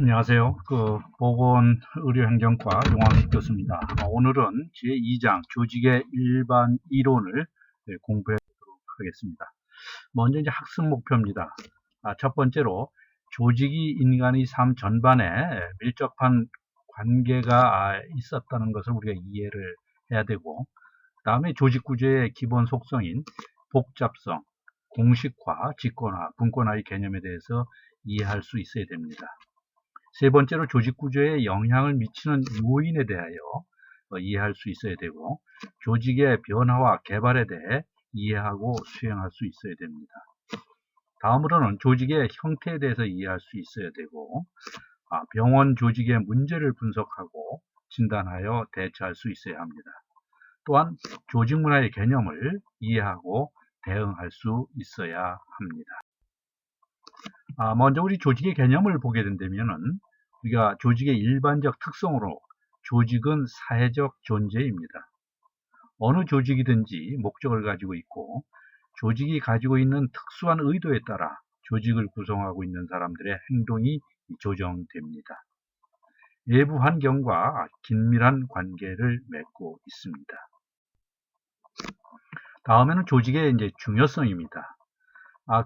안녕하세요. 보건의료행정과 용학식 교수입니다. 오늘은 제2장 조직의 일반 이론을 공부해 보도록 하겠습니다. 먼저 이제 학습 목표입니다. 첫 번째로 조직이 인간의 삶 전반에 밀접한 관계가 있었다는 것을 우리가 이해를 해야 되고, 다음에 조직 구조의 기본 속성인 복잡성, 공식화, 직권화, 분권화의 개념에 대해서 이해할 수 있어야 됩니다. 세 번째로 조직 구조에 영향을 미치는 요인에 대하여 이해할 수 있어야 되고, 조직의 변화와 개발에 대해 이해하고 수행할 수 있어야 됩니다. 다음으로는 조직의 형태에 대해서 이해할 수 있어야 되고, 병원 조직의 문제를 분석하고 진단하여 대처할 수 있어야 합니다. 또한 조직 문화의 개념을 이해하고 대응할 수 있어야 합니다. 먼저 우리 조직의 개념을 보게 된다면은, 우리가 조직의 일반적 특성으로 조직은 사회적 존재입니다. 어느 조직이든지 목적을 가지고 있고, 조직이 가지고 있는 특수한 의도에 따라 조직을 구성하고 있는 사람들의 행동이 조정됩니다. 외부 환경과 긴밀한 관계를 맺고 있습니다. 다음에는 조직의 중요성입니다.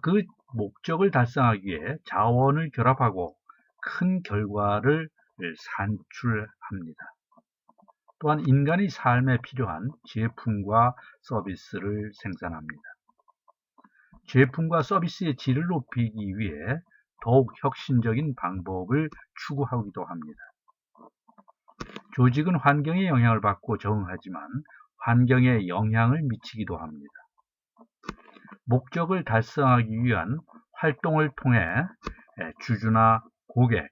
그 목적을 달성하기 위해 자원을 결합하고 큰 결과를 산출합니다. 또한 인간의 삶에 필요한 제품과 서비스를 생산합니다. 제품과 서비스의 질을 높이기 위해 더욱 혁신적인 방법을 추구하기도 합니다. 조직은 환경의 영향을 받고 적응하지만 환경에 영향을 미치기도 합니다. 목적을 달성하기 위한 활동을 통해 주주나 고객,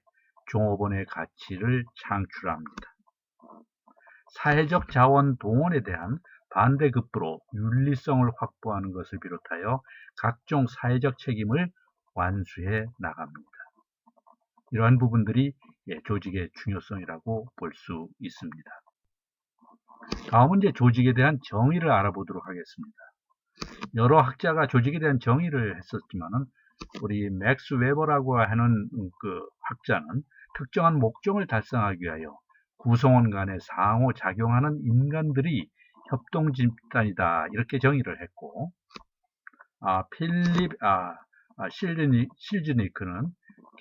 종업원의 가치를 창출합니다. 사회적 자원 동원에 대한 반대급부로 윤리성을 확보하는 것을 비롯하여 각종 사회적 책임을 완수해 나갑니다. 이러한 부분들이 조직의 중요성이라고 볼 수 있습니다. 다음은 이제 조직에 대한 정의를 알아보도록 하겠습니다. 여러 학자가 조직에 대한 정의를 했었지만은, 우리 맥스 웨버라고 하는 학자는 특정한 목적을 달성하기 위하여 구성원 간에 상호작용하는 인간들이 협동 집단이다, 이렇게 정의를 했고, 필립 실즈니크는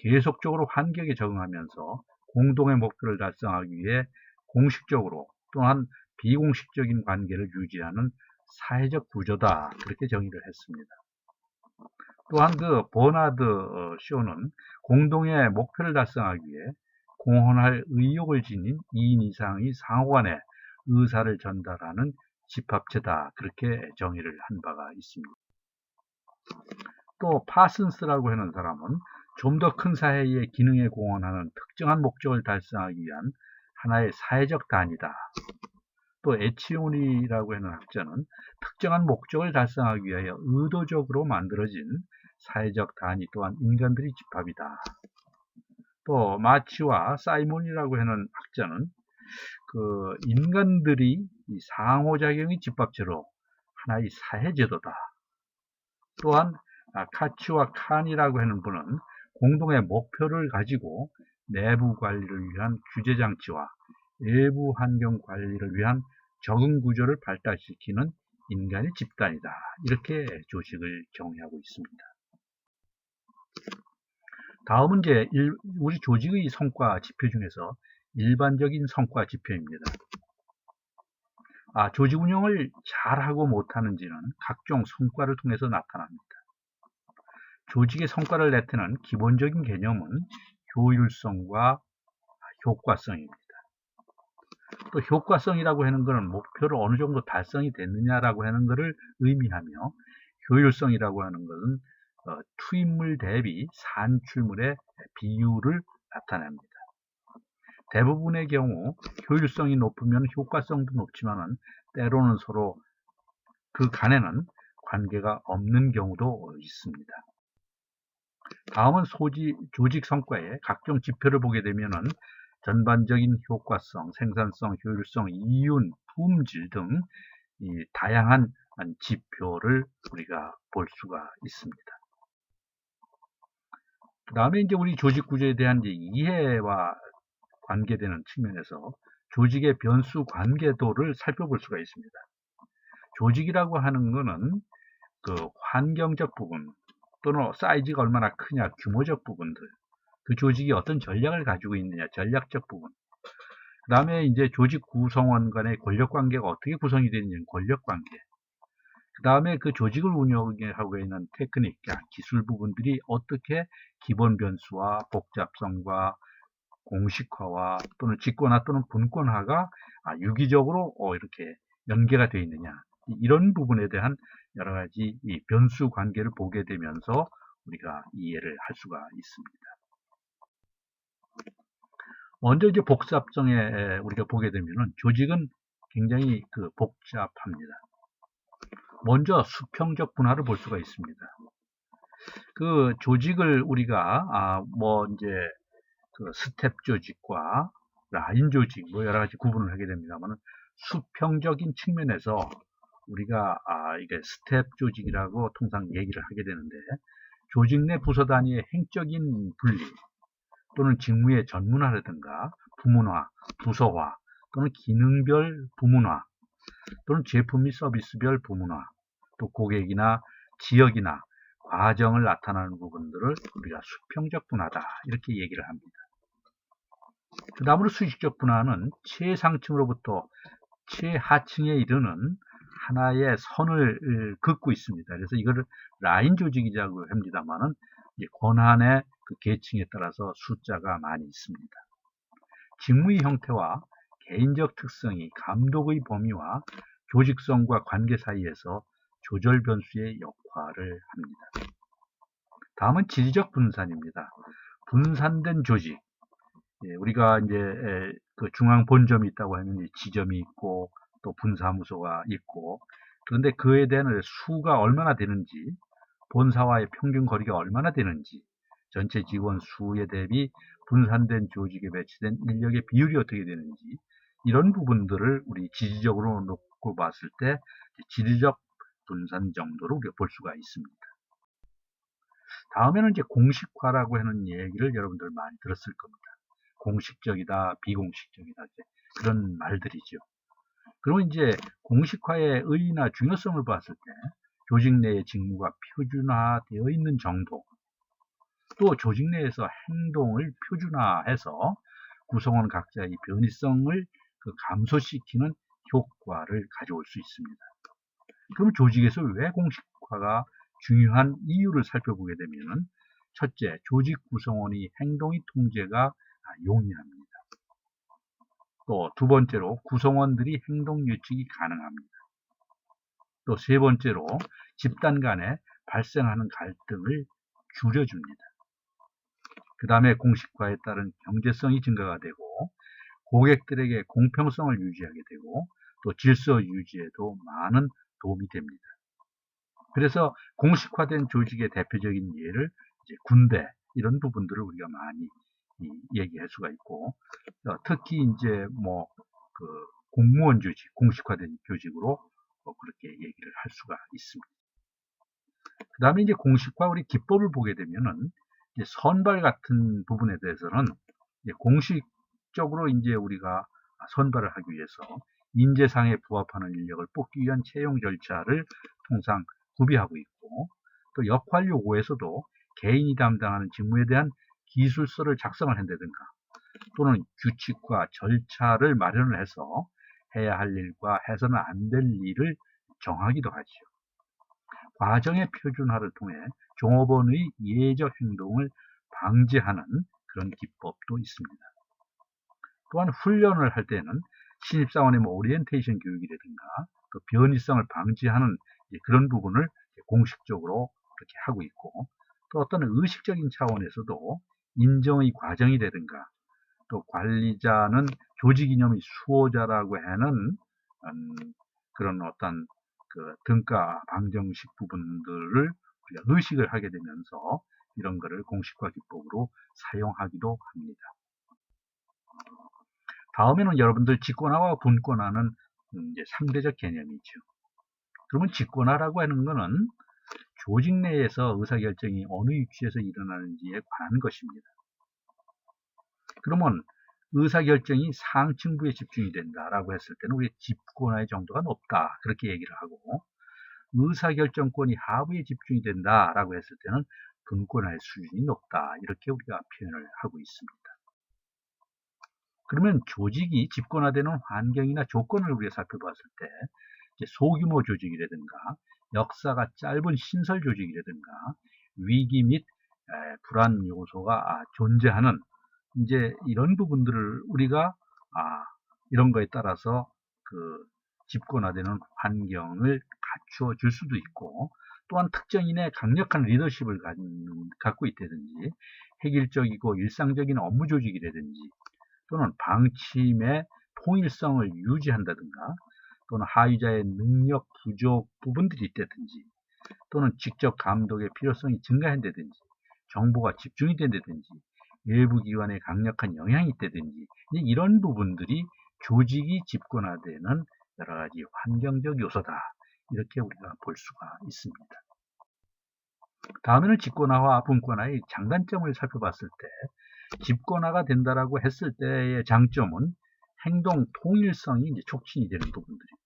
계속적으로 환경에 적응하면서 공동의 목표를 달성하기 위해 공식적으로 또한 비공식적인 관계를 유지하는 사회적 구조다, 그렇게 정의를 했습니다. 또한 버나드 쇼는 공동의 목표를 달성하기 위해 공헌할 의욕을 지닌 2인 이상의 상호간의 의사를 전달하는 집합체다, 그렇게 정의를 한 바가 있습니다. 또 파슨스라고 하는 사람은 좀 더 큰 사회의 기능에 공헌하는 특정한 목적을 달성하기 위한 하나의 사회적 단위다. 또 에치오니라고 하는 학자는 특정한 목적을 달성하기 위하여 의도적으로 만들어진 사회적 단위 또한 인간들의 집합이다. 또 마치와 사이몬이라고 하는 학자는 인간들이 상호작용의 집합체로 하나의 사회제도다. 또한 카치와 칸이라고 하는 분은 공동의 목표를 가지고 내부 관리를 위한 규제장치와 외부 환경 관리를 위한 적응 구조를 발달시키는 인간의 집단이다, 이렇게 조직을 정의하고 있습니다. 다음은 이제 우리 조직의 성과 지표 중에서 일반적인 성과 지표입니다. 조직 운영을 잘하고 못하는지는 각종 성과를 통해서 나타납니다. 조직의 성과를 나타내는 기본적인 개념은 효율성과 효과성입니다. 또 효과성이라고 하는 것은 목표를 어느 정도 달성이 됐느냐라고 하는 것을 의미하며, 효율성이라고 하는 것은 투입물 대비 산출물의 비율을 나타냅니다. 대부분의 경우 효율성이 높으면 효과성도 높지만 때로는 서로 그 간에는 관계가 없는 경우도 있습니다. 다음은 조직 성과의 각종 지표를 보게 되면은 전반적인 효과성, 생산성, 효율성, 이윤, 품질 등 이 다양한 지표를 우리가 볼 수가 있습니다. 그 다음에 이제 우리 조직 구조에 대한 이제 이해와 관계되는 측면에서 조직의 변수 관계도를 살펴볼 수가 있습니다. 조직이라고 하는 것은 그 환경적 부분 또는 사이즈가 얼마나 크냐, 규모적 부분들, 그 조직이 어떤 전략을 가지고 있느냐, 전략적 부분. 그 다음에 이제 조직 구성원 간의 권력 관계가 어떻게 구성이 되느냐, 권력 관계. 그 다음에 그 조직을 운영하고 있는 테크닉, 기술 부분들이 어떻게 기본 변수와 복잡성과 공식화와 또는 직권화 또는 분권화가 유기적으로 이렇게 연계가 되어 있느냐, 이런 부분에 대한 여러 가지 이 변수 관계를 보게 되면서 우리가 이해를 할 수가 있습니다. 먼저 이제 복잡성에 우리가 보게 되면은 조직은 굉장히 복잡합니다. 먼저 수평적 분화를 볼 수가 있습니다. 그 조직을 우리가 이제 스텝 조직과 라인 조직 여러 가지 구분을 하게 됩니다만, 수평적인 측면에서 우리가 이게 스텝 조직이라고 통상 얘기를 하게 되는데, 조직 내 부서 단위의 행적인 분리 또는 직무의 전문화라든가 부문화, 부서화 또는 기능별 부문화 또는 제품 및 서비스별 부문화, 또 고객이나 지역이나 과정을 나타나는 부분들을 우리가 수평적 분화다 이렇게 얘기를 합니다. 그 다음으로 수직적 분화는 최상층으로부터 최하층에 이르는 하나의 선을 긋고 있습니다. 그래서 이거를 라인 조직이라고 합니다만은 권한의 그 계층에 따라서 숫자가 많이 있습니다. 직무의 형태와 개인적 특성이 감독의 범위와 조직성과 관계 사이에서 조절 변수의 역할을 합니다. 다음은 지리적 분산입니다. 분산된 조직. 우리가 이제 그 중앙 본점이 있다고 하면 지점이 있고 또 분사무소가 있고, 그런데 그에 대한 수가 얼마나 되는지, 본사와의 평균 거리가 얼마나 되는지, 전체 직원 수에 대비 분산된 조직에 배치된 인력의 비율이 어떻게 되는지, 이런 부분들을 우리 지리적으로 놓고 봤을 때 지리적 분산 정도로 우리가 볼 수가 있습니다. 다음에는 이제 공식화라고 하는 얘기를 여러분들 많이 들었을 겁니다. 공식적이다, 비공식적이다, 그런 말들이죠. 그러면 이제 공식화의 의의나 중요성을 봤을 때 조직 내의 직무가 표준화되어 있는 정도, 또 조직 내에서 행동을 표준화해서 구성원 각자의 변이성을 감소시키는 효과를 가져올 수 있습니다. 그럼 조직에서 왜 공식화가 중요한 이유를 살펴보게 되면, 첫째, 조직 구성원의 행동의 통제가 용이합니다. 또 두 번째로 구성원들이 행동 예측이 가능합니다. 또 세 번째로 집단 간에 발생하는 갈등을 줄여줍니다. 그 다음에 공식화에 따른 경제성이 증가가 되고 고객들에게 공평성을 유지하게 되고 또 질서 유지에도 많은 도움이 됩니다. 그래서 공식화된 조직의 대표적인 예를 이제 군대, 이런 부분들을 우리가 많이 얘기할 수가 있고, 특히 이제 공무원 조직, 공식화된 조직으로 그렇게 얘기를 할 수가 있습니다. 그 다음에 이제 공식화 우리 기법을 보게 되면은 이제 선발 같은 부분에 대해서는 이제 공식적으로 이제 우리가 선발을 하기 위해서 인재상에 부합하는 인력을 뽑기 위한 채용 절차를 통상 구비하고 있고, 또 역할 요구에서도 개인이 담당하는 직무에 대한 기술서를 작성을 한다든가 또는 규칙과 절차를 마련을 해서 해야 할 일과 해서는 안 될 일을 정하기도 하죠. 과정의 표준화를 통해 종업원의 예적 행동을 방지하는 그런 기법도 있습니다. 또한 훈련을 할 때는 신입사원의 오리엔테이션 교육이라든가 그 변이성을 방지하는 그런 부분을 공식적으로 그렇게 하고 있고, 또 어떤 의식적인 차원에서도 인정의 과정이라든가 또 관리자는 조직 이념의 수호자라고 하는 그런 어떤 등가 방정식 부분들을 우리가 의식을 하게 되면서 이런 거를 공식화 기법으로 사용하기도 합니다. 다음에는 여러분들 직권화와 분권화는 이제 상대적 개념이죠. 그러면 직권화라고 하는 것은 조직 내에서 의사결정이 어느 위치에서 일어나는지에 관한 것입니다. 그러면 의사결정이 상층부에 집중이 된다라고 했을 때는 우리 집권화의 정도가 높다 그렇게 얘기를 하고, 의사결정권이 하부에 집중이 된다라고 했을 때는 분권화의 수준이 높다 이렇게 우리가 표현을 하고 있습니다. 그러면 조직이 집권화되는 환경이나 조건을 우리가 살펴봤을 때 이제 소규모 조직이라든가 역사가 짧은 신설 조직이라든가 위기 및 불안 요소가 존재하는 이제 이런 부분들을 우리가 이런 거에 따라서 그 집권화되는 환경을 갖추어 줄 수도 있고, 또한 특정인의 강력한 리더십을 갖고 있다든지 획일적이고 일상적인 업무 조직이라든지 또는 방침의 통일성을 유지한다든가 또는 하위자의 능력 부족 부분들이 있다든지 또는 직접 감독의 필요성이 증가한다든지 정보가 집중이 된다든지 외부 기관의 강력한 영향이 있다든지 이런 부분들이 조직이 집권화되는 여러 가지 환경적 요소다 이렇게 우리가 볼 수가 있습니다. 다음에는 집권화와 분권화의 장단점을 살펴봤을 때, 집권화가 된다라고 했을 때의 장점은 행동 통일성이 이제 촉진이 되는 부분들입니다.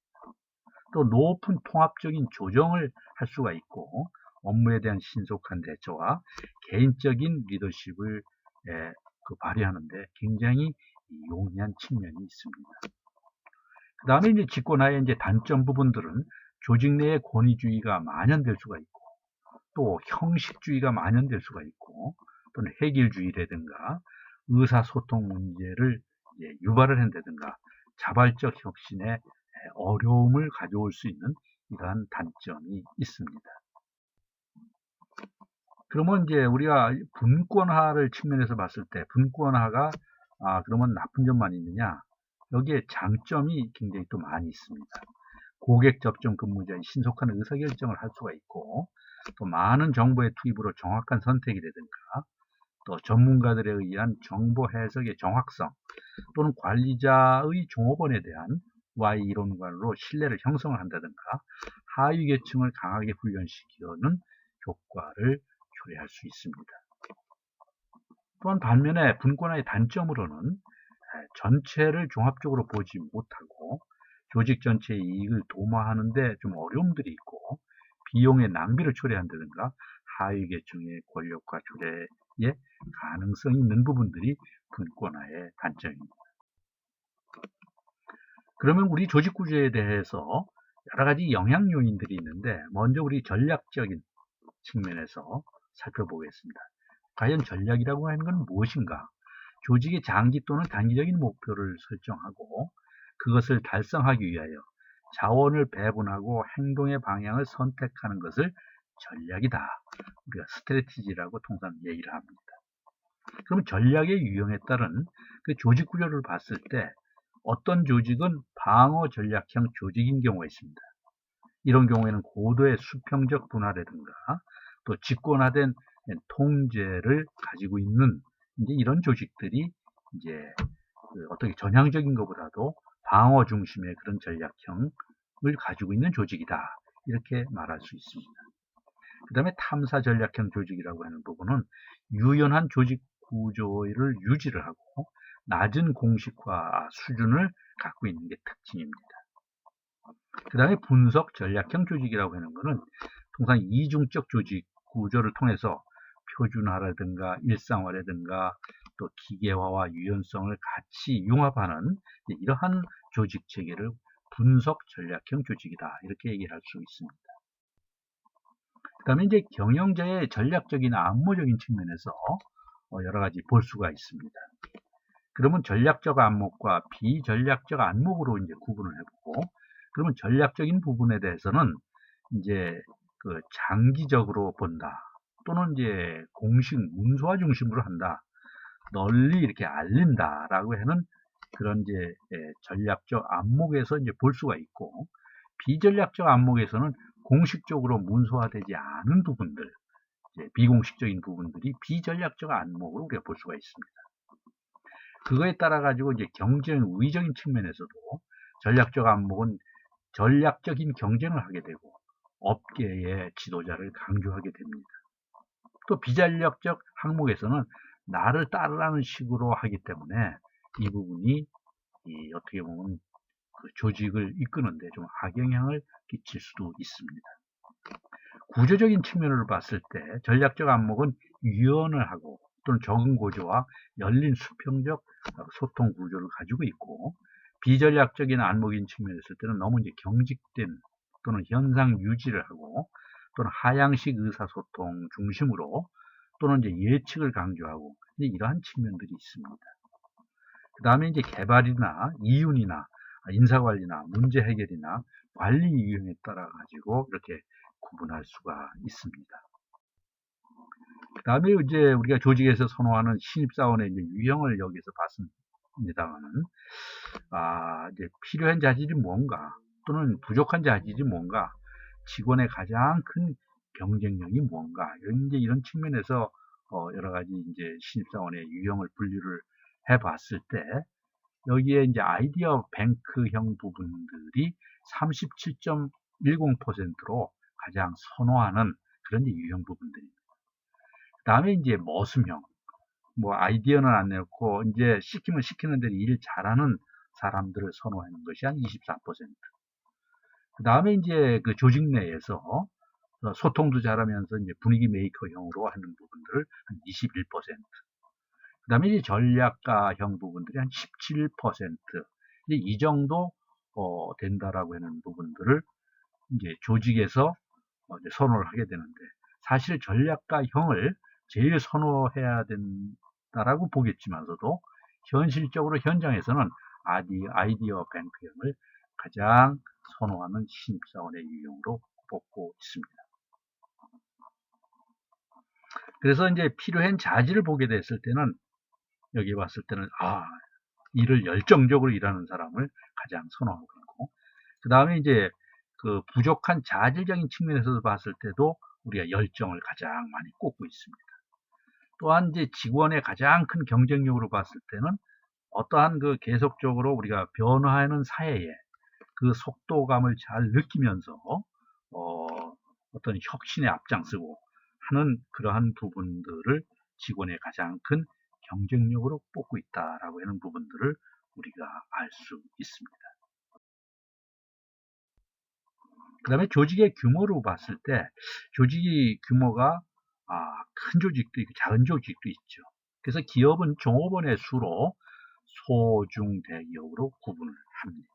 또 높은 통합적인 조정을 할 수가 있고, 업무에 대한 신속한 대처와 개인적인 리더십을 발휘하는데 굉장히 용이한 측면이 있습니다. 그 다음에 이제 집권화의 이제 단점 부분들은 조직 내의 권위주의가 만연될 수가 있고, 또 형식주의가 만연될 수가 있고, 또는 획일주의라든가 의사소통 문제를 유발을 한다든가 자발적 혁신에 어려움을 가져올 수 있는 이러한 단점이 있습니다. 그러면 이제 우리가 분권화를 측면에서 봤을 때 분권화가 그러면 나쁜 점만 있느냐? 여기에 장점이 굉장히 또 많이 있습니다. 고객 접종 근무자의 신속한 의사결정을 할 수가 있고, 또 많은 정보의 투입으로 정확한 선택이라든가 또 전문가들에 의한 정보 해석의 정확성 또는 관리자의 종업원에 대한 Y 이론관으로 신뢰를 형성을 한다든가 하위 계층을 강하게 훈련시키는 효과를 초래할 수 있습니다. 또한 반면에 분권화의 단점으로는 전체를 종합적으로 보지 못하고 조직 전체의 이익을 도모하는 데 좀 어려움들이 있고, 비용의 낭비를 초래한다든가 하위 계층의 권력과 조례의 가능성이 있는 부분들이 분권화의 단점입니다. 그러면 우리 조직 구조에 대해서 여러 가지 영향 요인들이 있는데, 먼저 우리 전략적인 측면에서 살펴보겠습니다. 과연 전략이라고 하는 건 무엇인가? 조직의 장기 또는 단기적인 목표를 설정하고 그것을 달성하기 위하여 자원을 배분하고 행동의 방향을 선택하는 것을 전략이다. 우리가 스트래티지라고 통상 얘기를 합니다. 그럼 전략의 유형에 따른 그 조직 구조를 봤을 때 어떤 조직은 방어 전략형 조직인 경우가 있습니다. 이런 경우에는 고도의 수평적 분화라든가 또 집권화된 통제를 가지고 있는 이런 조직들이 이제 어떻게 전향적인 것보다도 방어 중심의 그런 전략형을 가지고 있는 조직이다 이렇게 말할 수 있습니다. 그 다음에 탐사 전략형 조직이라고 하는 부분은 유연한 조직 구조를 유지를 하고 낮은 공식화 수준을 갖고 있는 게 특징입니다. 그 다음에 분석 전략형 조직이라고 하는 것은 통상 이중적 조직 구조를 통해서 표준화라든가 일상화라든가 또 기계화와 유연성을 같이 융합하는 이러한 조직 체계를 분석 전략형 조직이다 이렇게 얘기를 할 수 있습니다. 그 다음에 이제 경영자의 전략적인 안목적인 측면에서 여러 가지 볼 수가 있습니다. 그러면 전략적 안목과 비전략적 안목으로 이제 구분을 해보고, 그러면 전략적인 부분에 대해서는 이제 그 장기적으로 본다 또는 이제 공식 문서화 중심으로 한다, 널리 이렇게 알린다라고 하는 그런 이제 전략적 안목에서 이제 볼 수가 있고, 비전략적 안목에서는 공식적으로 문서화되지 않은 부분들, 비공식적인 부분들이 비전략적 안목으로 우리가 볼 수가 있습니다. 그거에 따라 가지고 이제 경쟁 우위적인 측면에서도 전략적 안목은 전략적인 경쟁을 하게 되고 업계의 지도자를 강조하게 됩니다. 또 비전략적 항목에서는 나를 따르라는 식으로 하기 때문에 이 부분이 어떻게 보면 그 조직을 이끄는데 좀 악영향을 끼칠 수도 있습니다. 구조적인 측면으로 봤을 때 전략적 안목은 유연을 하고 또는 적응 구조와 열린 수평적 소통 구조를 가지고 있고, 비전략적인 안목인 측면에 있을 때는 너무 이제 경직된 또는 현상 유지를 하고 또는 하향식 의사소통 중심으로 또는 이제 예측을 강조하고 이러한 측면들이 있습니다. 그 다음에 이제 개발이나 이윤이나 인사관리나 문제 해결이나 관리 유형에 따라 가지고 이렇게 구분할 수가 있습니다. 그 다음에 이제 우리가 조직에서 선호하는 신입사원의 이제 유형을 여기서 봤습니다만은, 이제 필요한 자질이 뭔가 또는 부족한 자질이 뭔가, 직원의 가장 큰 경쟁력이 뭔가, 이런 측면에서 여러 가지 이제 신입사원의 유형을 분류를 해 봤을 때, 여기에 이제 아이디어 뱅크형 부분들이 37.10%로 가장 선호하는 그런 유형 부분들입니다. 그 다음에 이제 머슴형, 아이디어는 안 내놓고 이제 시키면 시키는 대로 일 잘하는 사람들을 선호하는 것이 한 24%. 그 다음에 이제 그 조직 내에서 소통도 잘하면서 이제 분위기 메이커형으로 하는 부분들을 한 21%. 그 다음에 이제 전략가형 부분들이 한 17%. 이 정도 된다라고 하는 부분들을 이제 조직에서 이제 선호를 하게 되는데, 사실 전략가형을 제일 선호해야 된다라고 보겠지만서도 현실적으로 현장에서는 아이디어 뱅크형을 가장 선호하는 신입사원의 유형으로 뽑고 있습니다. 그래서 이제 필요한 자질을 보게 됐을 때는, 여기 봤을 때는 일을 열정적으로 일하는 사람을 가장 선호하고 있고, 그 다음에 이제 그 부족한 자질적인 측면에서 봤을 때도 우리가 열정을 가장 많이 꼽고 있습니다. 또한 이제 직원의 가장 큰 경쟁력으로 봤을 때는 어떠한 그 계속적으로 우리가 변화하는 사회에 그 속도감을 잘 느끼면서 어떤 혁신에 앞장서고 하는 그러한 부분들을 직원의 가장 큰 경쟁력으로 뽑고 있다라고 하는 부분들을 우리가 알 수 있습니다. 그 다음에 조직의 규모로 봤을 때 조직의 규모가 큰 조직도 있고 작은 조직도 있죠. 그래서 기업은 종업원의 수로 소, 중, 대기업으로 구분을 합니다.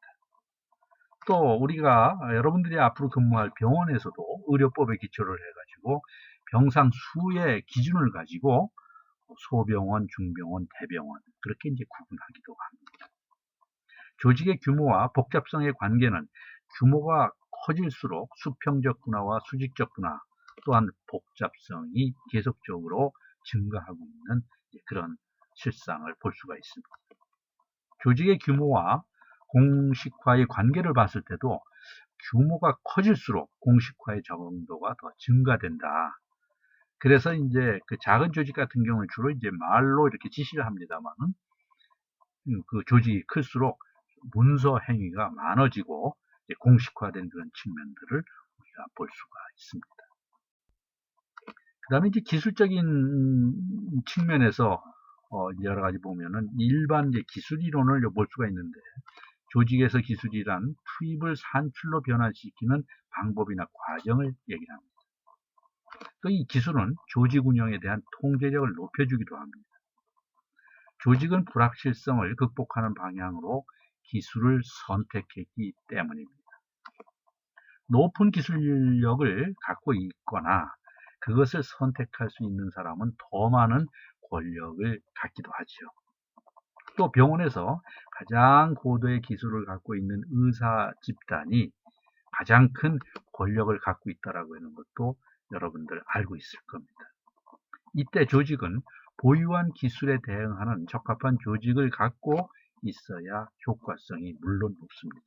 또 우리가 여러분들이 앞으로 근무할 병원에서도 의료법에 기초를 해가지고 병상 수의 기준을 가지고 소병원, 중병원, 대병원 그렇게 이제 구분하기도 합니다. 조직의 규모와 복잡성의 관계는 규모가 커질수록 수평적 분화와 수직적 분화 또한 복잡성이 계속적으로 증가하고 있는 그런 실상을 볼 수가 있습니다. 조직의 규모와 공식화의 관계를 봤을 때도 규모가 커질수록 공식화의 적응도가 더 증가된다. 그래서 이제 그 작은 조직 같은 경우는 주로 이제 말로 이렇게 지시를 합니다만은 그 조직이 클수록 문서 행위가 많아지고 공식화된 그런 측면들을 우리가 볼 수가 있습니다. 그 다음에 이제 기술적인 측면에서 여러 가지 보면은 일반 이제 기술 이론을 볼 수가 있는데, 조직에서 기술이란 투입을 산출로 변화시키는 방법이나 과정을 얘기를 합니다. 또 이 기술은 조직 운영에 대한 통제력을 높여주기도 합니다. 조직은 불확실성을 극복하는 방향으로 기술을 선택했기 때문입니다. 높은 기술력을 갖고 있거나 그것을 선택할 수 있는 사람은 더 많은 권력을 갖기도 하죠. 또 병원에서 가장 고도의 기술을 갖고 있는 의사 집단이 가장 큰 권력을 갖고 있다라고 하는 것도 여러분들 알고 있을 겁니다. 이때 조직은 보유한 기술에 대응하는 적합한 조직을 갖고 있어야 효과성이 물론 높습니다.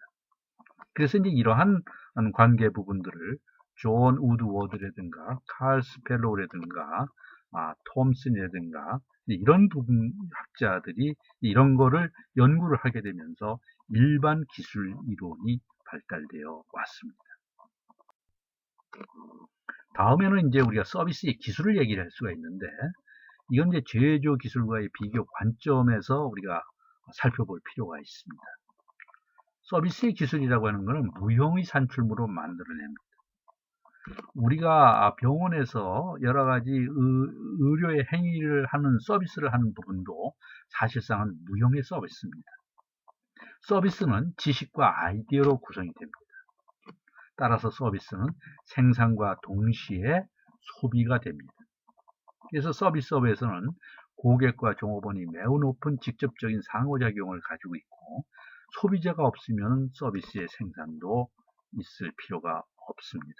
그래서 이제 이러한 관계 부분들을 존 우드워드라든가 칼 스펠로우라든가 톰슨이라든가 이런 부분 학자들이 이런 거를 연구를 하게 되면서 일반 기술 이론이 발달되어 왔습니다. 다음에는 이제 우리가 서비스의 기술을 얘기를 할 수가 있는데, 이건 이제 제조 기술과의 비교 관점에서 우리가 살펴볼 필요가 있습니다. 서비스의 기술이라고 하는 것은 무형의 산출물로 만들어냅니다. 우리가 병원에서 여러 가지 의료의 행위를 하는 서비스를 하는 부분도 사실상은 무형의 서비스입니다. 서비스는 지식과 아이디어로 구성이 됩니다. 따라서 서비스는 생산과 동시에 소비가 됩니다. 그래서 서비스업에서는 고객과 종업원이 매우 높은 직접적인 상호작용을 가지고 있고, 소비자가 없으면 서비스의 생산도 있을 필요가 없습니다.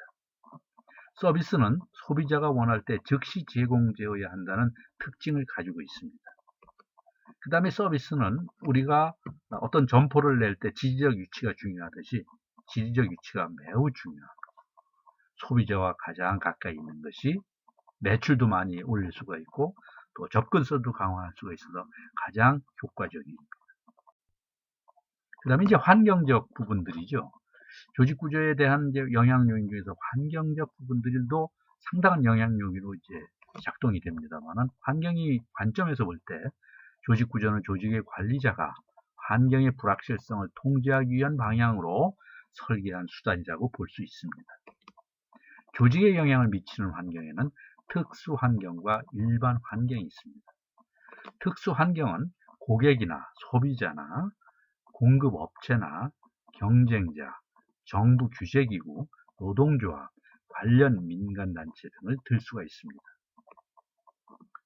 서비스는 소비자가 원할 때 즉시 제공되어야 한다는 특징을 가지고 있습니다. 그 다음에 서비스는 우리가 어떤 점포를 낼 때 지리적 위치가 중요하듯이 지리적 위치가 매우 중요합니다. 소비자와 가장 가까이 있는 것이 매출도 많이 올릴 수가 있고 또 접근성도 강화할 수가 있어서 가장 효과적입니다. 그 다음에 이제 환경적 부분들이죠. 조직 구조에 대한 이제 영향 요인 중에서 환경적 부분들도 상당한 영향 요인으로 이제 작동이 됩니다만은, 환경의 관점에서 볼 때 조직 구조는 조직의 관리자가 환경의 불확실성을 통제하기 위한 방향으로 설계한 수단이라고 볼 수 있습니다. 조직에 영향을 미치는 환경에는 특수 환경과 일반 환경이 있습니다. 특수 환경은 고객이나 소비자나 공급업체나 경쟁자, 정부 규제기구, 노동조합, 관련 민간단체 등을 들 수가 있습니다.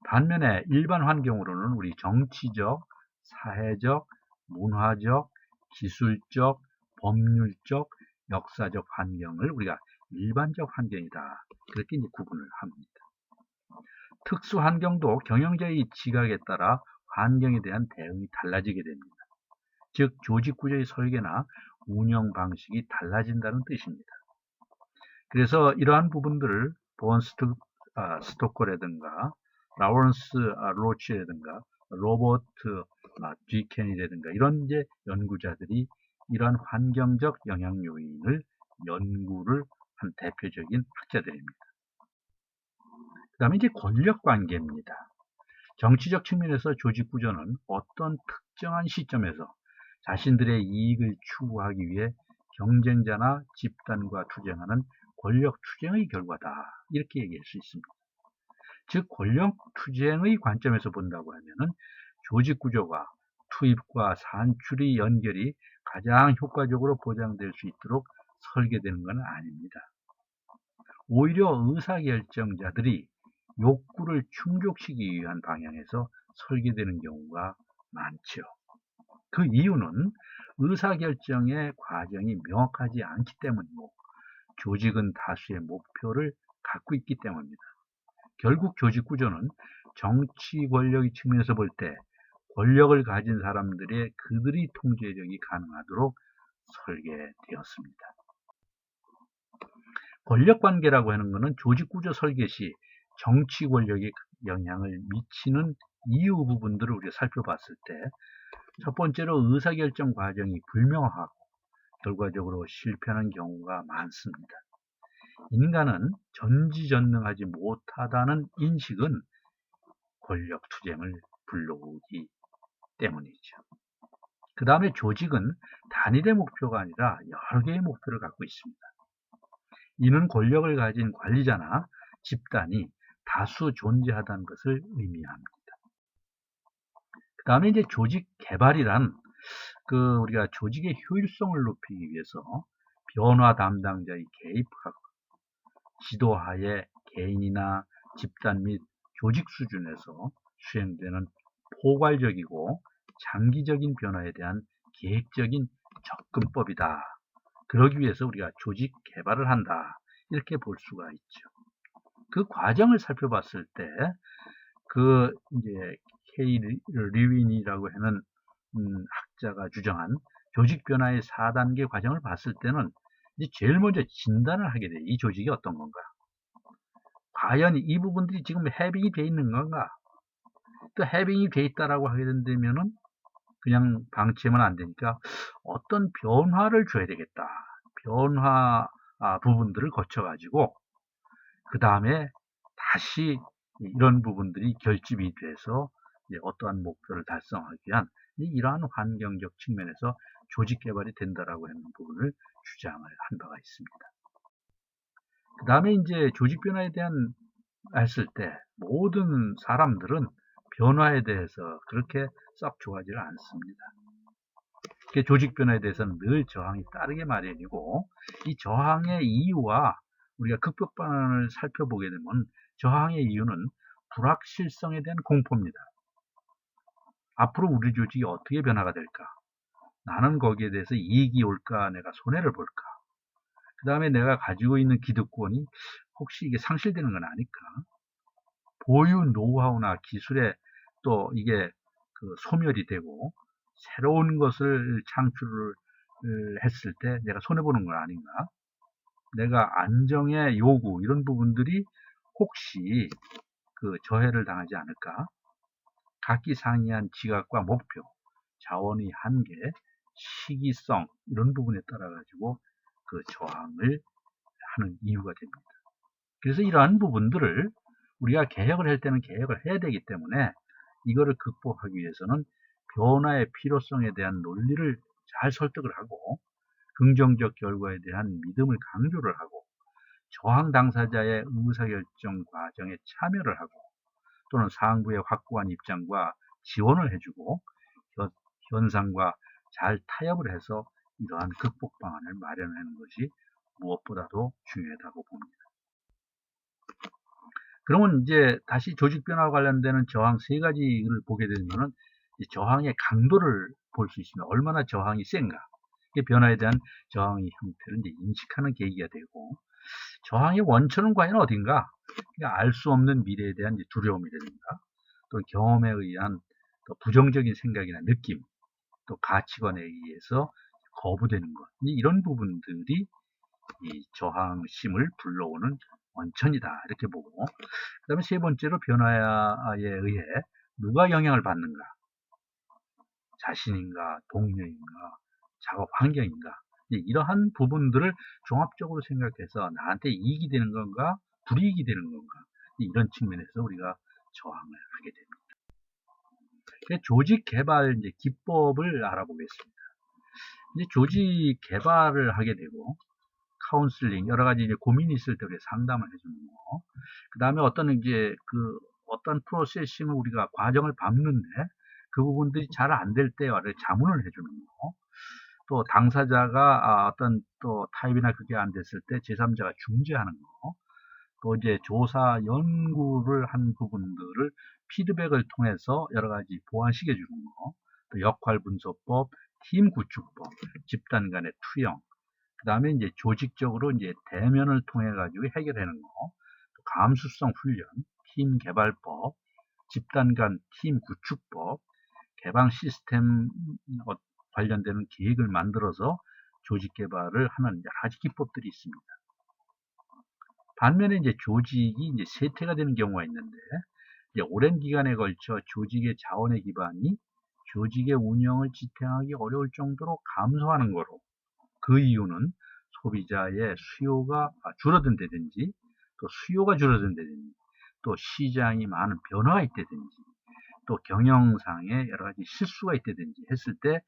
반면에 일반 환경으로는 우리 정치적, 사회적, 문화적, 기술적, 법률적, 역사적 환경을 우리가 일반적 환경이다, 그렇게 이제 구분을 합니다. 특수 환경도 경영자의 지각에 따라 환경에 대한 대응이 달라지게 됩니다. 즉 조직 구조의 설계나 운영 방식이 달라진다는 뜻입니다. 그래서 이러한 부분들을 본 스토커라든가 라우런스 로치라든가 로버트 디켄이라든가 이런 이제 연구자들이 이러한 환경적 영향 요인을 연구를 한 대표적인 학자들입니다. 그 다음에 이제 권력 관계입니다. 정치적 측면에서 조직 구조는 어떤 특정한 시점에서 자신들의 이익을 추구하기 위해 경쟁자나 집단과 투쟁하는 권력 투쟁의 결과다, 이렇게 얘기할 수 있습니다. 즉 권력 투쟁의 관점에서 본다고 하면은 조직 구조가 투입과 산출의 연결이 가장 효과적으로 보장될 수 있도록 설계되는 건 아닙니다. 오히려 의사결정자들이 욕구를 충족시키기 위한 방향에서 설계되는 경우가 많죠. 그 이유는 의사결정의 과정이 명확하지 않기 때문이고 조직은 다수의 목표를 갖고 있기 때문입니다. 결국 조직 구조는 정치 권력의 측면에서 볼 때 권력을 가진 사람들의 그들의 통제력이 가능하도록 설계되었습니다. 권력 관계라고 하는 것은 조직 구조 설계 시 정치 권력에 영향을 미치는 이유 부분들을 우리가 살펴봤을 때, 첫 번째로 의사결정 과정이 불명확하고 결과적으로 실패하는 경우가 많습니다. 인간은 전지전능하지 못하다는 인식은 권력 투쟁을 불러오기 때문이죠. 그 다음에 조직은 단일의 목표가 아니라 여러 개의 목표를 갖고 있습니다. 이는 권력을 가진 관리자나 집단이 다수 존재하다는 것을 의미합니다. 그 다음에 이제 조직 개발이란 우리가 조직의 효율성을 높이기 위해서 변화 담당자의 개입하고 지도하에 개인이나 집단 및 조직 수준에서 수행되는 포괄적이고 장기적인 변화에 대한 계획적인 접근법이다. 그러기 위해서 우리가 조직 개발을 한다, 이렇게 볼 수가 있죠. 그 과정을 살펴봤을 때 이제 K. 리윈이라고 하는 학자가 주장한 조직 변화의 4단계 과정을 봤을 때는 이제 제일 먼저 진단을 하게 돼요. 이 조직이 어떤 건가? 과연 이 부분들이 지금 해빙이 돼 있는 건가? 또 해빙이 돼 있다라고 하게 된다면은 그냥 방치하면 안 되니까 어떤 변화를 줘야 되겠다. 변화 부분들을 거쳐가지고 그 다음에 다시 이런 부분들이 결집이 돼서 어떠한 목표를 달성하기 위한 이러한 환경적 측면에서 조직 개발이 된다라고 하는 부분을 주장을 한 바가 있습니다. 그 다음에 이제 조직 변화에 대한 했을 때 모든 사람들은 변화에 대해서 그렇게 썩 좋아하지를 않습니다. 조직 변화에 대해서는 늘 저항이 따르게 마련이고 이 저항의 이유와 우리가 극복 방안을 살펴보게 되면 저항의 이유는 불확실성에 대한 공포입니다. 앞으로 우리 조직이 어떻게 변화가 될까? 나는 거기에 대해서 이익이 올까? 내가 손해를 볼까? 그 다음에 내가 가지고 있는 기득권이 혹시 이게 상실되는 건 아닐까? 보유 노하우나 기술에 또 이게 소멸이 되고 새로운 것을 창출을 했을 때 내가 손해보는 건 아닌가? 내가 안정의 요구 이런 부분들이 혹시 저해를 당하지 않을까? 각기상이한 지각과 목표, 자원의 한계, 시기성 이런 부분에 따라 가지고 저항을 하는 이유가 됩니다. 그래서 이러한 부분들을 우리가 개혁을 할 때는 개혁을 해야 되기 때문에 이거를 극복하기 위해서는 변화의 필요성에 대한 논리를 잘 설득을 하고 긍정적 결과에 대한 믿음을 강조를 하고 저항 당사자의 의사결정 과정에 참여를 하고 또는 상부의 확고한 입장과 지원을 해주고 현상과 잘 타협을 해서 이러한 극복 방안을 마련하는 것이 무엇보다도 중요하다고 봅니다. 그러면 이제 다시 조직 변화와 관련되는 저항 세 가지를 보게 되면은 저항의 강도를 볼 수 있습니다. 얼마나 저항이 센가. 변화에 대한 저항의 형태를 이제 인식하는 계기가 되고 저항의 원천은 과연 어딘가? 알 수 없는 미래에 대한 두려움이라든가 또 경험에 의한 또 부정적인 생각이나 느낌 또 가치관에 의해서 거부되는 것 이런 부분들이 이 저항심을 불러오는 원천이다 이렇게 보고 그 다음에 세 번째로 변화에 의해 누가 영향을 받는가? 자신인가? 동료인가? 작업 환경인가? 이러한 부분들을 종합적으로 생각해서 나한테 이익이 되는 건가? 불이익이 되는 건가? 이런 측면에서 우리가 저항을 하게 됩니다. 조직 개발 기법을 알아보겠습니다. 이제 조직 개발을 하게 되고 카운슬링 여러 가지 고민이 있을 때 우리가 상담을 해주는 거. 그 다음에 어떤 어떤 프로세싱을 우리가 과정을 밟는데 그 부분들이 잘 안 될 때 자문을 해주는 거. 또 당사자가 어떤 또 타입이나 그게 안 됐을 때 제3자가 중재하는 거. 또 이제 조사 연구를 한 부분들을 피드백을 통해서 여러 가지 보완시켜 주는 거. 또 역할 분석법, 팀 구축법, 집단 간의 투영. 그 다음에 이제 조직적으로 이제 대면을 통해 가지고 해결하는 거, 감수성 훈련, 팀 개발법, 집단 간 팀 구축법, 개방 시스템 관련되는 계획을 만들어서 조직 개발을 하는 여러 가지 기법들이 있습니다. 반면에 이제 조직이 이제 쇠퇴가 되는 경우가 있는데, 이제 오랜 기간에 걸쳐 조직의 자원의 기반이 조직의 운영을 지탱하기 어려울 정도로 감소하는 거로 그 이유는 소비자의 수요가 줄어든다든지 또 수요가 줄어든다든지 또 시장이 많은 변화가 있다든지 또 경영상의 여러 가지 실수가 있다든지 했을 때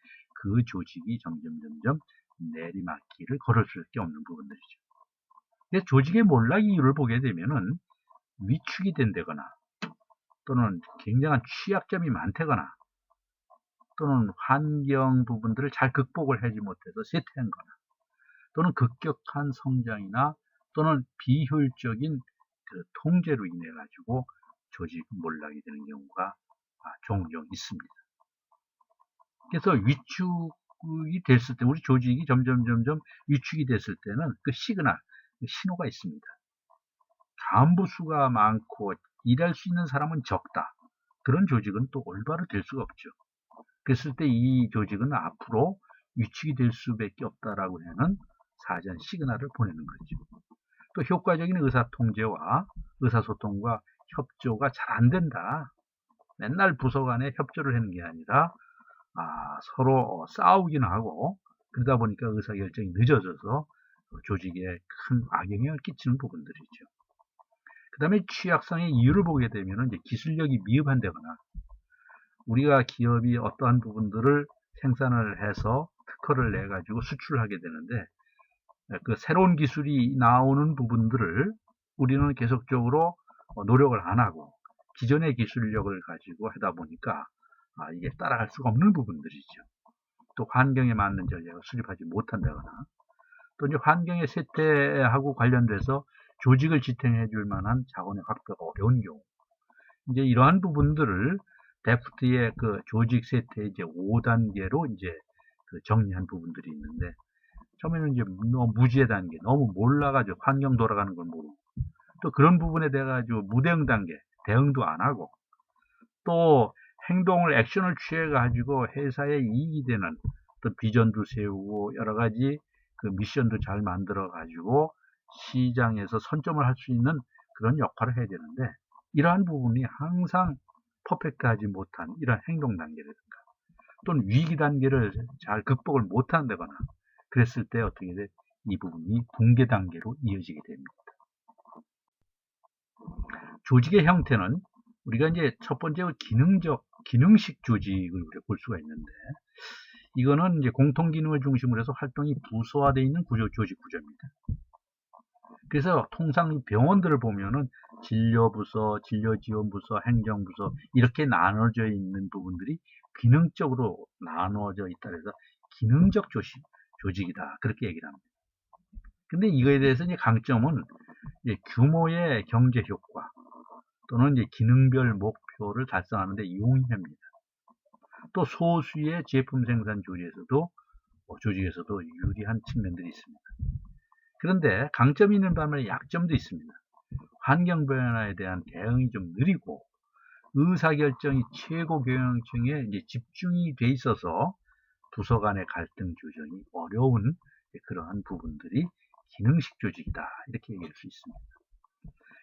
그 조직이 점점 내리막길을 걸을 수밖에 없는 부분들이죠. 근데 조직의 몰락 이유를 보게 되면은 위축이 된다거나 또는 굉장한 취약점이 많다거나 또는 환경 부분들을 잘 극복을 하지 못해서 쇠퇴한 거나 또는 급격한 성장이나 또는 비효율적인 통제로 인해 가지고 조직 몰락이 되는 경우가 종종 있습니다. 그래서 위축이 됐을 때 우리 조직이 점점 위축이 됐을 때는 그 시그널, 그 신호가 있습니다. 간부 수가 많고 일할 수 있는 사람은 적다. 그런 조직은 또 올바로 될 수가 없죠. 그랬을 때 이 조직은 앞으로 위축이 될 수밖에 없다라고 하는 사전 시그널을 보내는 거죠. 또 효과적인 의사통제와 의사소통과 협조가 잘 안 된다. 맨날 부서 간에 협조를 하는 게 아니라 서로 싸우기는 하고 그러다 보니까 의사결정이 늦어져서 조직에 큰 악영향을 끼치는 부분들이죠. 그 다음에 취약성의 이유를 보게 되면 이제 기술력이 미흡한다거나 우리가 기업이 어떠한 부분들을 생산을 해서 특허를 내 가지고 수출을 하게 되는데 그 새로운 기술이 나오는 부분들을 우리는 계속적으로 노력을 안 하고 기존의 기술력을 가지고 하다 보니까 이게 따라갈 수가 없는 부분들이죠. 또 환경에 맞는 전략을 수립하지 못한다거나 또 이제 환경의 쇠퇴하고 관련돼서 조직을 지탱해 줄 만한 자원의 확보가 어려운 경우 이제 이러한 부분들을 데프트의 그 조직 쇠퇴 이제 5단계로 이제 그 정리한 부분들이 있는데 처음에는 이제 너무 무지의 단계, 너무 몰라가지고 환경 돌아가는 걸 모르고 또 그런 부분에 대해 가지고 무대응 단계, 대응도 안 하고 또 행동을 액션을 취해 가지고 회사에 이익이 되는 또 비전도 세우고 여러 가지 그 미션도 잘 만들어 가지고 시장에서 선점을 할 수 있는 그런 역할을 해야 되는데 이러한 부분이 항상 퍼펙트하지 못한 이런 행동 단계라든가 또는 위기 단계를 잘 극복을 못한다거나 그랬을 때 어떻게 돼? 이 부분이 붕괴 단계로 이어지게 됩니다. 조직의 형태는 우리가 이제 첫 번째로 기능식 조직을 우리가 볼 수가 있는데 이거는 이제 공통 기능을 중심으로 해서 활동이 부서화되어 있는 조직 구조입니다. 그래서 통상 병원들을 보면은 진료부서, 진료지원부서, 행정부서 이렇게 나눠져 있는 부분들이 기능적으로 나눠져 있다 해서 기능적 조직이다 그렇게 얘기를 합니다. 근데 이거에 대해서 이제 강점은 이제 규모의 경제 효과 또는 이제 기능별 목표를 달성하는 데 용이합니다. 또 소수의 제품 생산 조직에서도 유리한 측면들이 있습니다. 그런데 강점이 있는 반면에 약점도 있습니다. 환경 변화에 대한 대응이 좀 느리고 의사결정이 최고 경영층에 이제 집중이 돼 있어서 부서 간의 갈등 조정이 어려운 그러한 부분들이 기능식 조직이다 이렇게 얘기할 수 있습니다.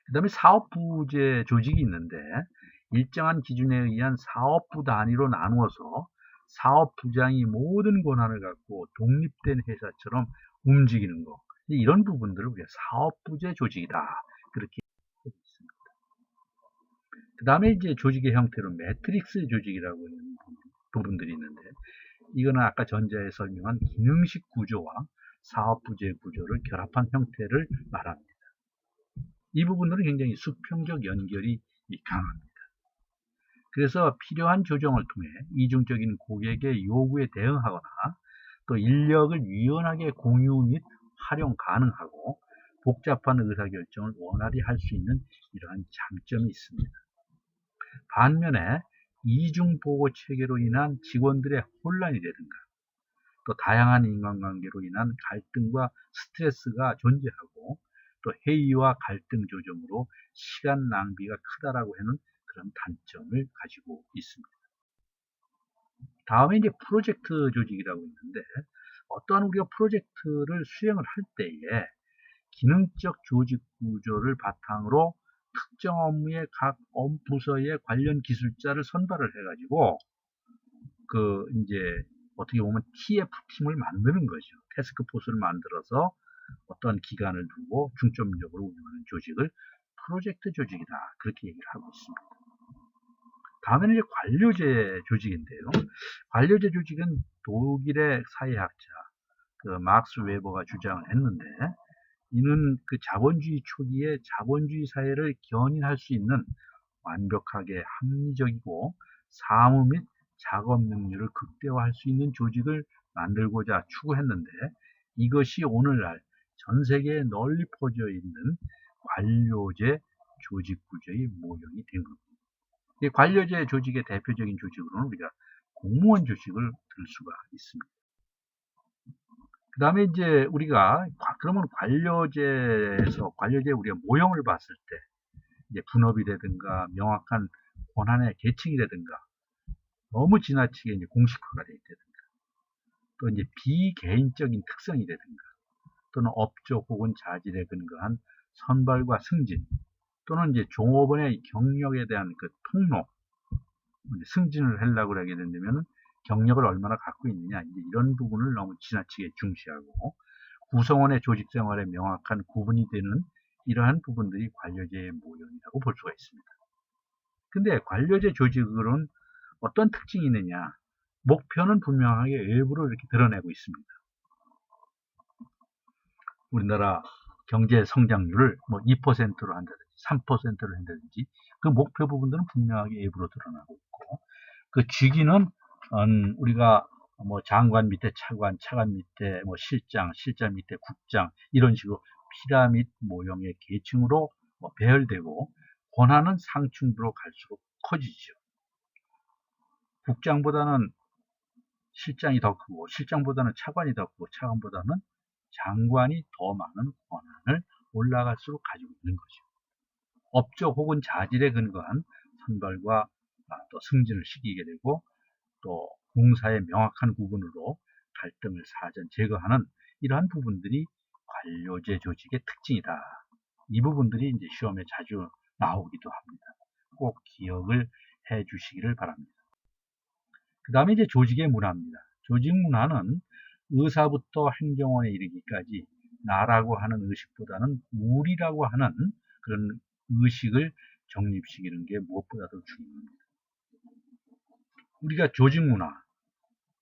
그 다음에 사업부제 조직이 있는데 일정한 기준에 의한 사업부 단위로 나누어서 사업부장이 모든 권한을 갖고 독립된 회사처럼 움직이는 것 이런 부분들을 우리가 사업부제 조직이다 그렇게 있습니다. 그 다음에 이제 조직의 형태로 매트릭스 조직이라고 하는 부분들이 있는데 이거는 아까 전자에 설명한 기능식 구조와 사업부제 구조를 결합한 형태를 말합니다. 이 부분들은 굉장히 수평적 연결이 강합니다. 그래서 필요한 조정을 통해 이중적인 고객의 요구에 대응하거나 또 인력을 유연하게 공유 및 활용 가능하고 복잡한 의사결정을 원활히 할 수 있는 이러한 장점이 있습니다. 반면에 이중보고 체계로 인한 직원들의 혼란이라든가 또 다양한 인간관계로 인한 갈등과 스트레스가 존재하고 또 회의와 갈등 조정으로 시간 낭비가 크다라고 하는 그런 단점을 가지고 있습니다. 다음에 이제 프로젝트 조직이라고 있는데 어떠한 우리가 프로젝트를 수행을 할 때에 기능적 조직 구조를 바탕으로 특정 업무의 각 부서의 관련 기술자를 선발을 해가지고 그 이제 어떻게 보면 TF팀을 만드는 거죠. 태스크포스를 만들어서 어떤 기간을 두고 중점적으로 운영하는 조직을 프로젝트 조직이다 그렇게 얘기를 하고 있습니다. 다음에는 이제 관료제 조직인데요. 관료제 조직은 독일의 사회학자 그 막스 웨버가 주장을 했는데 이는 그 자본주의 초기에 자본주의 사회를 견인할 수 있는 완벽하게 합리적이고 사무 및 작업 능률을 극대화할 수 있는 조직을 만들고자 추구했는데 이것이 오늘날 전 세계에 널리 퍼져 있는 관료제 조직 구조의 모형이 된 겁니다. 이 관료제 조직의 대표적인 조직으로는 우리가 공무원 조직을 들 수가 있습니다. 그 다음에 이제 우리가 그러면 관료제 우리가 모형을 봤을 때 이제 분업이라든가 명확한 권한의 계층이라든가 너무 지나치게 이제 공식화가 되어 있다든가 또 이제 비개인적인 특성이라든가 또는 업적 혹은 자질에 근거한 선발과 승진 또는 이제 종업원의 경력에 대한 그 통로 승진을 하려고 하게 된다면 경력을 얼마나 갖고 있느냐 이제 이런 부분을 너무 지나치게 중시하고 구성원의 조직 생활에 명확한 구분이 되는 이러한 부분들이 관료제의 모형이라고 볼 수가 있습니다. 근데 관료제 조직은 어떤 특징이 있느냐? 목표는 분명하게 외부로 이렇게 드러내고 있습니다. 우리나라 경제 성장률을 뭐 2%로 한다든지 3%로 한다든지 그 목표 부분들은 분명하게 외부로 드러나고 있고, 그 직위는 우리가 뭐 장관 밑에 차관, 차관 밑에 뭐 실장, 실장 밑에 국장 이런 식으로 피라미드 모형의 계층으로 배열되고, 권한은 상층부로 갈수록 커지죠. 국장보다는 실장이 더 크고, 실장보다는 차관이 더 크고, 차관보다는 장관이 더 많은 권한을 올라갈수록 가지고 있는 거죠. 업적 혹은 자질에 근거한 선발과 또 승진을 시키게 되고, 또 공사의 명확한 구분으로 갈등을 사전 제거하는 이러한 부분들이 관료제 조직의 특징이다. 이 부분들이 이제 시험에 자주 나오기도 합니다. 꼭 기억을 해 주시기를 바랍니다. 그 다음에 이제 조직의 문화입니다. 조직 문화는 의사부터 행정원에 이르기까지 나라고 하는 의식보다는 우리라고 하는 그런 의식을 정립시키는 게 무엇보다도 중요합니다. 우리가 조직 문화,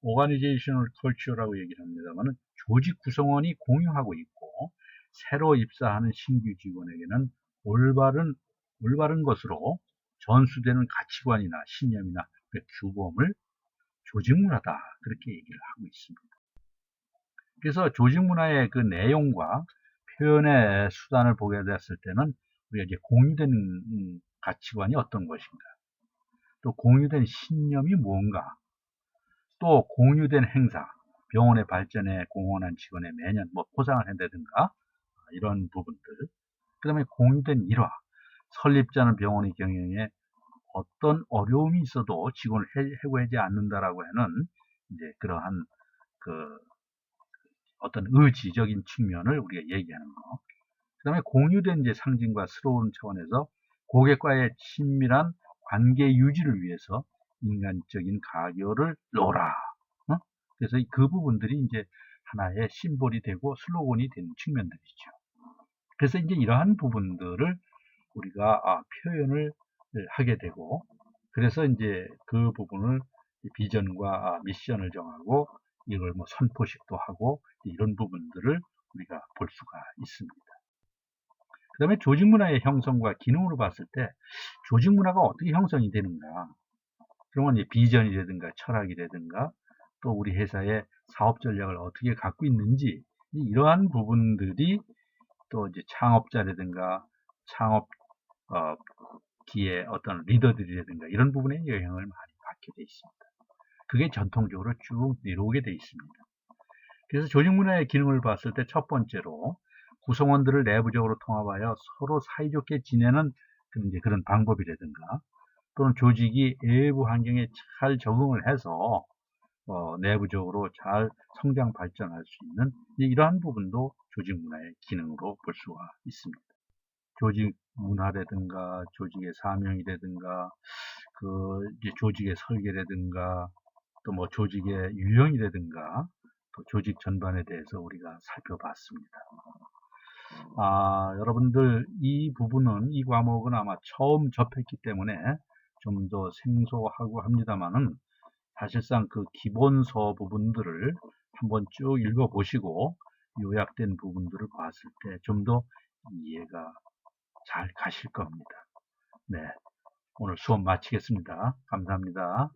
오가니제이셔널 컬처라고 얘기를 합니다만, 조직 구성원이 공유하고 있고, 새로 입사하는 신규 직원에게는 올바른 것으로 전수되는 가치관이나 신념이나 규범을 조직 문화다, 그렇게 얘기를 하고 있습니다. 그래서 조직 문화의 그 내용과 표현의 수단을 보게 됐을 때는 우리가 이제 공유된 가치관이 어떤 것인가, 또 공유된 신념이 무언가, 또 공유된 행사, 병원의 발전에 공헌한 직원의 매년 뭐 포상을 한다든가 이런 부분들, 그 다음에 공유된 일화, 설립자는 병원의 경영에 어떤 어려움이 있어도 직원을 해고하지 않는다라고 하는 이제 그러한 그 어떤 의지적인 측면을 우리가 얘기하는 거. 그 다음에 공유된 이제 상징과 스러운 차원에서 고객과의 친밀한 관계 유지를 위해서 인간적인 가결을 놓으라. 그래서 그 부분들이 이제 하나의 심볼이 되고 슬로건이 되는 측면들이죠. 그래서 이제 이러한 부분들을 우리가 표현을 하게 되고, 그래서 이제 그 부분을 비전과 미션을 정하고 이걸 뭐 선포식도 하고 이런 부분들을 우리가 볼 수가 있습니다. 그 다음에 조직 문화의 형성과 기능으로 봤을 때 조직 문화가 어떻게 형성이 되는가? 그러면 이제 비전이라든가 철학이라든가 또 우리 회사의 사업 전략을 어떻게 갖고 있는지, 이러한 부분들이 또 이제 창업자라든가 창업 기의 어떤 리더들이라든가 이런 부분에 영향을 많이 받게 되어 있습니다. 그게 전통적으로 쭉 내려오게 되어 있습니다. 그래서 조직 문화의 기능을 봤을 때 첫 번째로 구성원들을 내부적으로 통합하여 서로 사이좋게 지내는 그런 방법이라든가, 또는 조직이 외부 환경에 잘 적응을 해서 내부적으로 잘 성장 발전할 수 있는 이러한 부분도 조직 문화의 기능으로 볼 수가 있습니다. 조직 문화라든가 조직의 사명이라든가 이제 조직의 설계라든가 또 뭐 조직의 유형이라든가 또 조직 전반에 대해서 우리가 살펴봤습니다. 여러분들 이 부분은, 이 과목은 아마 처음 접했기 때문에 좀 더 생소하고 합니다만은, 사실상 그 기본서 부분들을 한번 쭉 읽어보시고 요약된 부분들을 봤을 때 좀 더 이해가 잘 가실 겁니다. 네, 오늘 수업 마치겠습니다. 감사합니다.